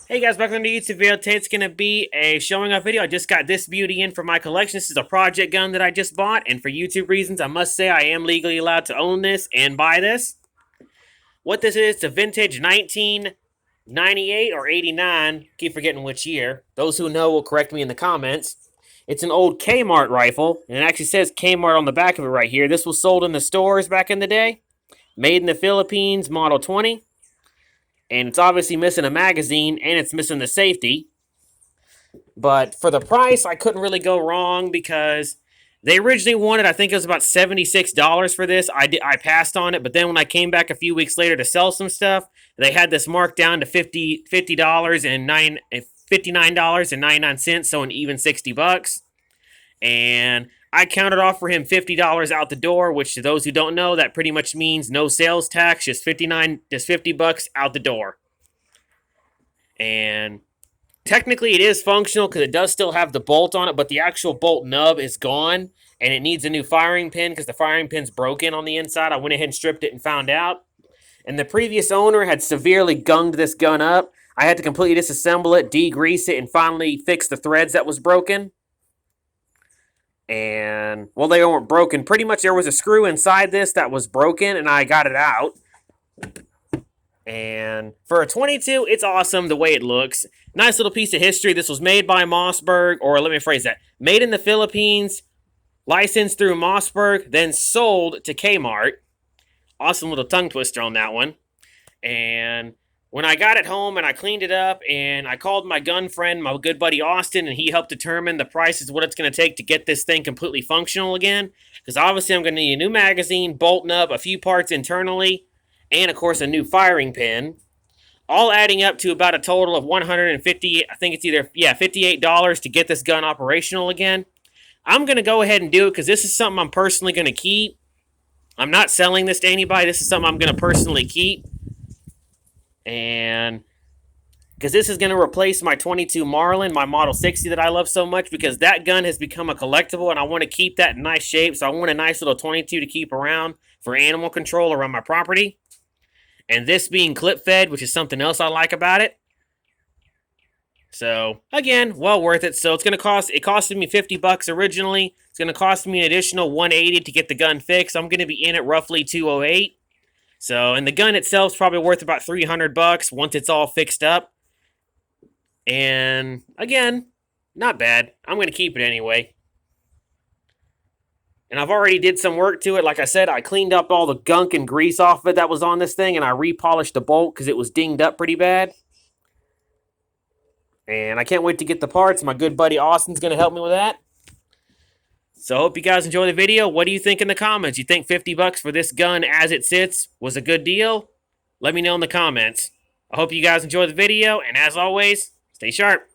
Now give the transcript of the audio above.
Hey guys, welcome to the YouTube video. Today it's going to be a showing off video. I just got this beauty in for my collection. This is a project gun that I just bought, and for YouTube reasons, I must say I am legally allowed to own this and buy this. What this is, it's a vintage 1998 or 89, keep forgetting which year. Those who know will correct me in the comments. It's an old Kmart rifle, and it actually says Kmart on the back of it right here. This was sold in the stores back in the day. Made in the Philippines, model 20. And it's obviously missing a magazine, and it's missing the safety. But for the price, I couldn't really go wrong because they originally wanted, I think it was about $76 for this. I passed on it, but then when I came back a few weeks later to sell some stuff, they had this marked down to $50 and $59.99, so an even $60. And I counted off for him $50 out the door, which to those who don't know, that pretty much means no sales tax, just $50 out the door. And technically it is functional because it does still have the bolt on it, but the actual bolt nub is gone and it needs a new firing pin because the firing pin's broken on the inside. I went ahead and stripped it and found out. And the previous owner had severely gunged this gun up. I had to completely disassemble it, degrease it, and finally fix the threads that was broken. And, well, they weren't broken. Pretty much there was a screw inside this that was broken, and I got it out. And for a 22, it's awesome the way it looks. Nice little piece of history. This was made by Mossberg, or let me phrase that. Made in the Philippines, licensed through Mossberg, then sold to Kmart. Awesome little tongue twister on that one. And when I got it home and I cleaned it up and I called my gun friend, my good buddy Austin, and he helped determine the prices, what it's going to take to get this thing completely functional again. Because obviously I'm going to need a new magazine, bolt nub, a few parts internally, and of course a new firing pin. All adding up to about a total of $150, I think it's either, $58 to get this gun operational again. I'm going to go ahead and do it because this is something I'm personally going to keep. I'm not selling this to anybody. This is something I'm going to personally keep. And because this is going to replace my 22 Marlin, my Model 60 that I love so much, because that gun has become a collectible and I want to keep that in nice shape. So I want a nice little 22 to keep around for animal control around my property. And this being clip fed, which is something else I like about it. So again, well worth it. So it's going to cost, it costed me $50 originally. It's going to cost me an additional $180 to get the gun fixed. I'm going to be in at roughly $208. So, and the gun itself is probably worth about $300 once it's all fixed up. And again, not bad. I'm going to keep it anyway. And I've already did some work to it. Like I said, I cleaned up all the gunk and grease off of it that was on this thing, and I repolished the bolt because it was dinged up pretty bad. And I can't wait to get the parts. My good buddy Austin's going to help me with that. So I hope you guys enjoy the video. What do you think in the comments? You think $50 for this gun as it sits was a good deal? Let me know in the comments. I hope you guys enjoy the video, and as always, stay sharp.